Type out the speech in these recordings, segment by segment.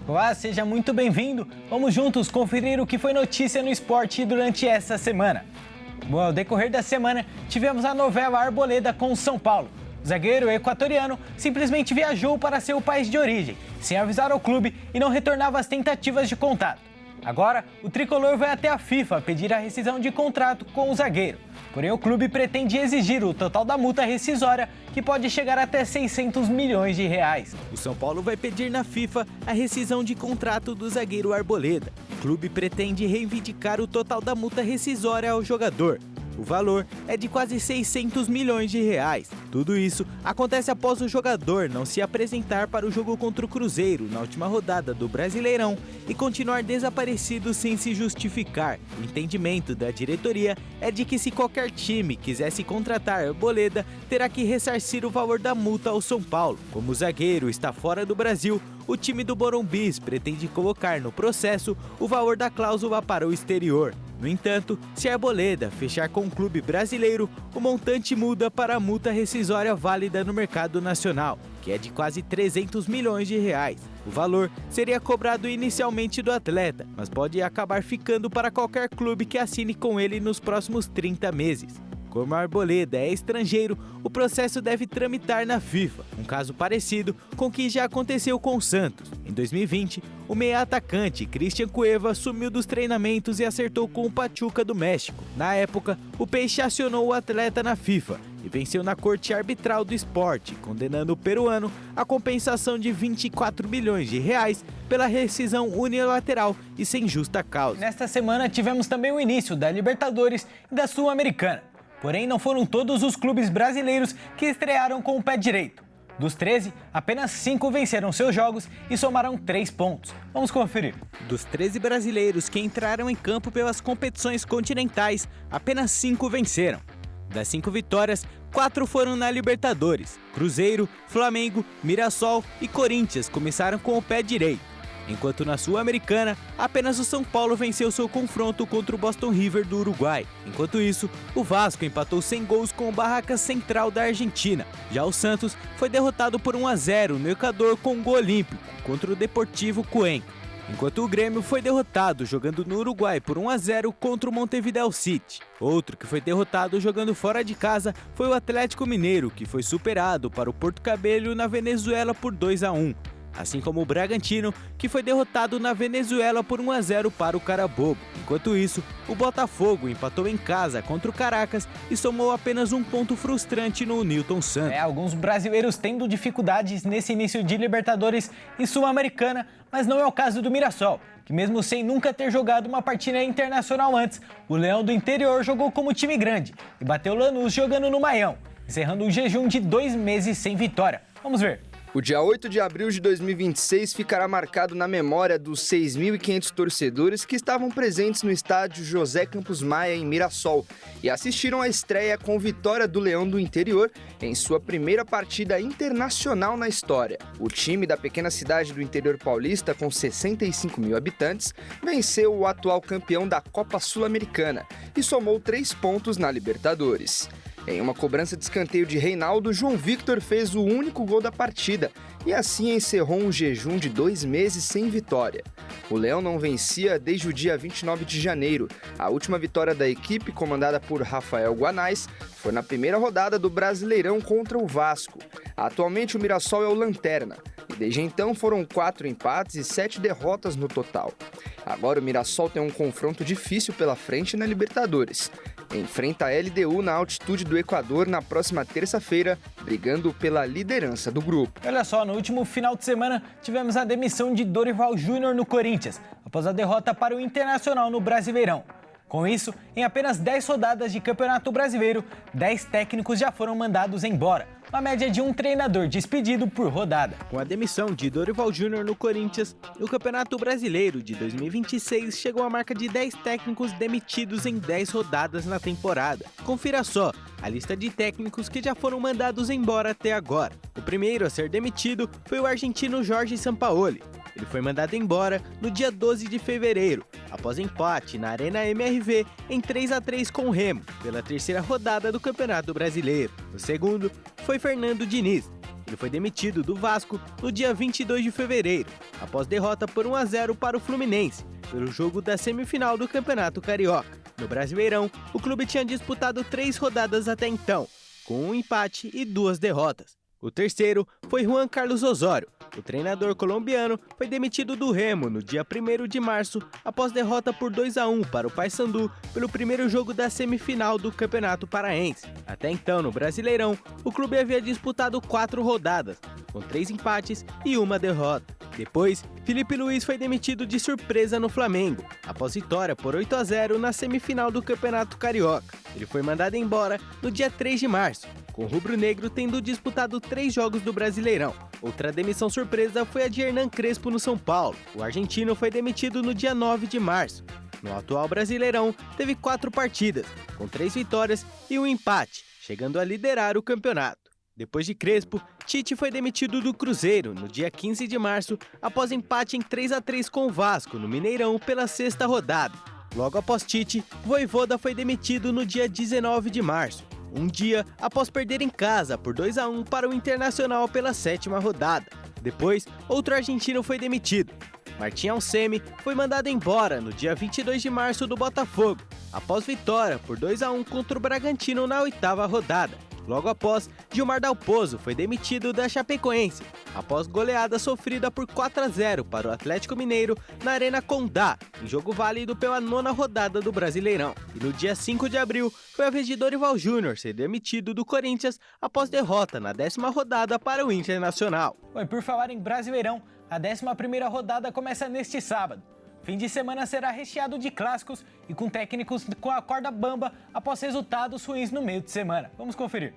Olá, seja muito bem-vindo. Vamos juntos conferir o que foi notícia no esporte durante essa semana. Bom, ao decorrer da semana, tivemos a novela Arboleda com o São Paulo. O zagueiro equatoriano simplesmente viajou para seu país de origem, sem avisar ao clube e não retornava às tentativas de contato. Agora, o tricolor vai até a FIFA pedir a rescisão de contrato com o zagueiro. Porém, o clube pretende exigir o total da multa rescisória, que pode chegar até 600 milhões de reais. O São Paulo vai pedir na FIFA a rescisão de contrato do zagueiro Arboleda. O clube pretende reivindicar o total da multa rescisória ao jogador. O valor é de quase 600 milhões de reais. Tudo isso acontece após o jogador não se apresentar para o jogo contra o Cruzeiro na última rodada do Brasileirão e continuar desaparecido sem se justificar. O entendimento da diretoria é de que se qualquer time quisesse contratar Arboleda, terá que ressarcir o valor da multa ao São Paulo. Como o zagueiro está fora do Brasil, o time do Morumbis pretende colocar no processo o valor da cláusula para o exterior. No entanto, se Arboleda fechar com um clube brasileiro, o montante muda para a multa rescisória válida no mercado nacional, que é de quase 300 milhões de reais. O valor seria cobrado inicialmente do atleta, mas pode acabar ficando para qualquer clube que assine com ele nos próximos 30 meses. Como Arboleda é estrangeiro, o processo deve tramitar na FIFA, um caso parecido com o que já aconteceu com o Santos. Em 2020, o meia-atacante Cristian Cueva sumiu dos treinamentos e acertou com o Pachuca do México. Na época, o Peixe acionou o atleta na FIFA e venceu na Corte Arbitral do Esporte, condenando o peruano a compensação de 24 milhões de reais pela rescisão unilateral e sem justa causa. Nesta semana, tivemos também o início da Libertadores e da Sul-Americana. Porém, não foram todos os clubes brasileiros que estrearam com o pé direito. Dos 13, apenas 5 venceram seus jogos e somaram 3 pontos. Vamos conferir. Dos 13 brasileiros que entraram em campo pelas competições continentais, apenas 5 venceram. Das 5 vitórias, 4 foram na Libertadores. Cruzeiro, Flamengo, Mirassol e Corinthians começaram com o pé direito. Enquanto na Sul-Americana, apenas o São Paulo venceu seu confronto contra o Boston River do Uruguai. Enquanto isso, o Vasco empatou sem gols com o Barracas Central da Argentina. Já o Santos foi derrotado por 1-0 no Equador com um gol olímpico contra o Deportivo Cuenca. Enquanto o Grêmio foi derrotado jogando no Uruguai por 1-0 contra o Montevideo City. Outro que foi derrotado jogando fora de casa foi o Atlético Mineiro, que foi superado para o Porto Cabello na Venezuela por 2-1. Assim como o Bragantino, que foi derrotado na Venezuela por 1-0 para o Carabobo. Enquanto isso, o Botafogo empatou em casa contra o Caracas e somou apenas um ponto frustrante no Newton Santos. Alguns brasileiros tendo dificuldades nesse início de Libertadores e Sul-Americana, mas não é o caso do Mirassol, que mesmo sem nunca ter jogado uma partida internacional antes, o Leão do Interior jogou como time grande e bateu Lanús jogando no Maião, encerrando um jejum de 2 meses sem vitória. Vamos ver. O dia 8 de abril de 2026 ficará marcado na memória dos 6.500 torcedores que estavam presentes no estádio José Campos Maia, em Mirassol, e assistiram à estreia com vitória do Leão do Interior em sua primeira partida internacional na história. O time da pequena cidade do interior paulista, com 65 mil habitantes, venceu o atual campeão da Copa Sul-Americana e somou 3 pontos na Libertadores. Em uma cobrança de escanteio de Reinaldo, João Victor fez o único gol da partida e assim encerrou um jejum de 2 meses sem vitória. O Leão não vencia desde o dia 29 de janeiro. A última vitória da equipe, comandada por Rafael Guanais, foi na primeira rodada do Brasileirão contra o Vasco. Atualmente o Mirassol é o lanterna e desde então foram 4 empates e 7 derrotas no total. Agora o Mirassol tem um confronto difícil pela frente na Libertadores. Enfrenta a LDU na altitude do Equador na próxima terça-feira, brigando pela liderança do grupo. Olha só, no último final de semana tivemos a demissão de Dorival Júnior no Corinthians, após a derrota para o Internacional no Brasileirão. Com isso, em apenas 10 rodadas de Campeonato Brasileiro, 10 técnicos já foram mandados embora, uma média de um treinador despedido por rodada. Com a demissão de Dorival Júnior no Corinthians, o Campeonato Brasileiro de 2026 chegou à marca de 10 técnicos demitidos em 10 rodadas na temporada. Confira só a lista de técnicos que já foram mandados embora até agora. O primeiro a ser demitido foi o argentino Jorge Sampaoli. Ele foi mandado embora no dia 12 de fevereiro, após empate na Arena MRV em 3-3 com o Remo, pela terceira rodada do Campeonato Brasileiro. O segundo foi Fernando Diniz. Ele foi demitido do Vasco no dia 22 de fevereiro, após derrota por 1-0 para o Fluminense, pelo jogo da semifinal do Campeonato Carioca. No Brasileirão, o clube tinha disputado 3 rodadas até então, com um empate e 2 derrotas. O terceiro foi Juan Carlos Osório. O treinador colombiano foi demitido do Remo no dia 1º de março, após derrota por 2-1 para o Paysandu pelo primeiro jogo da semifinal do Campeonato Paraense. Até então, no Brasileirão, o clube havia disputado 4 rodadas, com 3 empates e 1 derrota. Depois, Felipe Luiz foi demitido de surpresa no Flamengo, após vitória por 8-0 na semifinal do Campeonato Carioca. Ele foi mandado embora no dia 3 de março, com o rubro-negro tendo disputado 3 jogos do Brasileirão. Outra demissão surpresa foi a de Hernan Crespo no São Paulo. O argentino foi demitido no dia 9 de março. No atual Brasileirão, teve 4 partidas, com 3 vitórias e 1 empate, chegando a liderar o campeonato. Depois de Crespo, Tite foi demitido do Cruzeiro no dia 15 de março, após empate em 3-3 com o Vasco, no Mineirão, pela 6ª rodada. Logo após Tite, Vojvoda foi demitido no dia 19 de março, um dia após perder em casa por 2-1 para o Internacional pela 7ª rodada. Depois, outro argentino foi demitido. Martin Alcemi foi mandado embora no dia 22 de março do Botafogo, após vitória por 2-1 contra o Bragantino na 8ª rodada. Logo após, Gilmar Dalpozo foi demitido da Chapecoense, após goleada sofrida por 4-0 para o Atlético Mineiro na Arena Condá, em jogo válido pela 9ª rodada do Brasileirão. E no dia 5 de abril, foi a vez de Dorival Júnior ser demitido do Corinthians após derrota na 10ª rodada para o Internacional. Bom, e por falar em Brasileirão, a 11ª rodada começa neste sábado. Fim de semana será recheado de clássicos e com técnicos com a corda bamba após resultados ruins no meio de semana. Vamos conferir.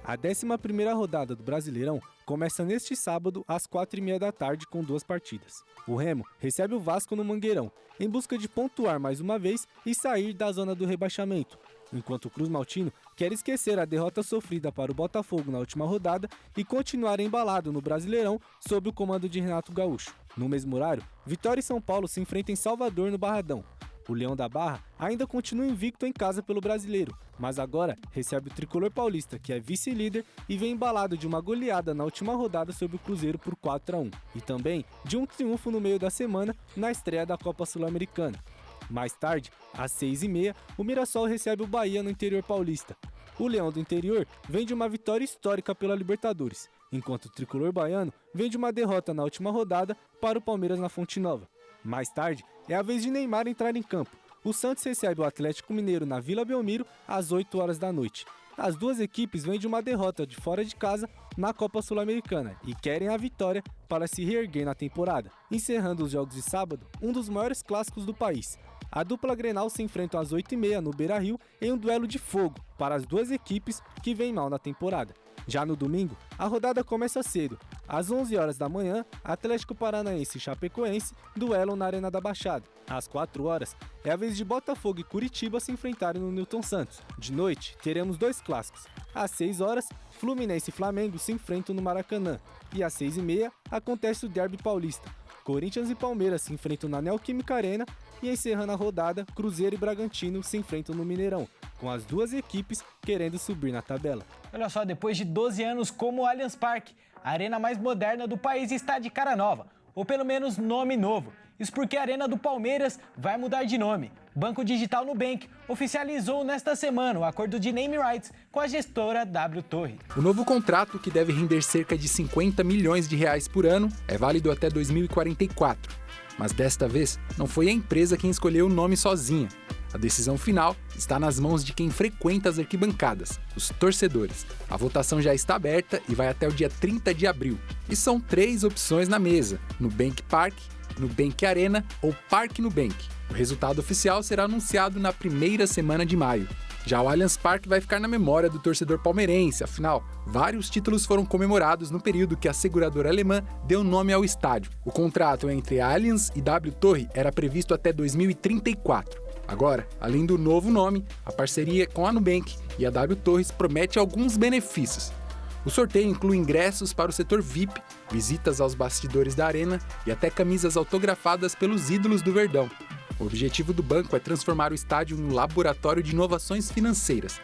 A 11ª rodada do Brasileirão começa neste sábado às 4h30 da tarde com 2 partidas. O Remo recebe o Vasco no Mangueirão, em busca de pontuar mais uma vez e sair da zona do rebaixamento, enquanto o Cruz Maltino quer esquecer a derrota sofrida para o Botafogo na última rodada e continuar embalado no Brasileirão sob o comando de Renato Gaúcho. No mesmo horário, Vitória e São Paulo se enfrentam em Salvador, no Barradão. O Leão da Barra ainda continua invicto em casa pelo Brasileiro, mas agora recebe o Tricolor Paulista, que é vice-líder e vem embalado de uma goleada na última rodada sobre o Cruzeiro por 4-1, e também de um triunfo no meio da semana na estreia da Copa Sul-Americana. Mais tarde, às 6h30, o Mirassol recebe o Bahia no interior paulista. O Leão do Interior vem de uma vitória histórica pela Libertadores, enquanto o Tricolor Baiano vem de uma derrota na última rodada para o Palmeiras na Fonte Nova. Mais tarde, é a vez de Neymar entrar em campo. O Santos recebe o Atlético Mineiro na Vila Belmiro às 8h da noite. As duas equipes vêm de uma derrota de fora de casa na Copa Sul-Americana e querem a vitória para se reerguer na temporada. Encerrando os jogos de sábado, um dos maiores clássicos do país. A dupla Grenal se enfrenta às 8h30 no Beira-Rio em um duelo de fogo para as duas equipes que vêm mal na temporada. Já no domingo, a rodada começa cedo. Às 11h da manhã, Atlético Paranaense e Chapecoense duelam na Arena da Baixada. Às 4h, é a vez de Botafogo e Curitiba se enfrentarem no Newton Santos. De noite, teremos 2 clássicos. Às 6h, Fluminense e Flamengo se enfrentam no Maracanã. E às 6h30, acontece o Derby Paulista. Corinthians e Palmeiras se enfrentam na Neoquímica Arena e, encerrando a rodada, Cruzeiro e Bragantino se enfrentam no Mineirão, com as duas equipes querendo subir na tabela. Olha só, depois de 12 anos como o Allianz Parque, a arena mais moderna do país está de cara nova, ou pelo menos nome novo. Isso porque a Arena do Palmeiras vai mudar de nome. O Banco Digital Nubank oficializou nesta semana o acordo de name rights com a gestora W Torre. O novo contrato, que deve render cerca de 50 milhões de reais por ano, é válido até 2044. Mas desta vez, não foi a empresa quem escolheu o nome sozinha. A decisão final está nas mãos de quem frequenta as arquibancadas, os torcedores. A votação já está aberta e vai até o dia 30 de abril. E são 3 opções na mesa: Nubank Park, Nubank Arena ou Parque Nubank. O resultado oficial será anunciado na primeira semana de maio. Já o Allianz Parque vai ficar na memória do torcedor palmeirense, afinal, vários títulos foram comemorados no período que a seguradora alemã deu nome ao estádio. O contrato entre a Allianz e W Torre era previsto até 2034. Agora, além do novo nome, a parceria com a Nubank e a W Torres promete alguns benefícios. O sorteio inclui ingressos para o setor VIP, visitas aos bastidores da arena e até camisas autografadas pelos ídolos do Verdão. O objetivo do banco é transformar o estádio em um laboratório de inovações financeiras.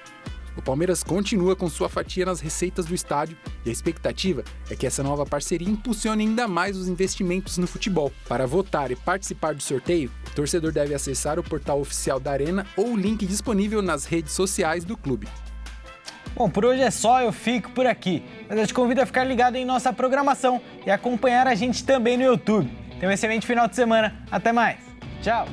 O Palmeiras continua com sua fatia nas receitas do estádio e a expectativa é que essa nova parceria impulsione ainda mais os investimentos no futebol. Para votar e participar do sorteio, o torcedor deve acessar o portal oficial da Arena ou o link disponível nas redes sociais do clube. Bom, por hoje é só, eu fico por aqui. Mas eu te convido a ficar ligado em nossa programação e acompanhar a gente também no YouTube. Tenha um excelente final de semana. Até mais. Tchau.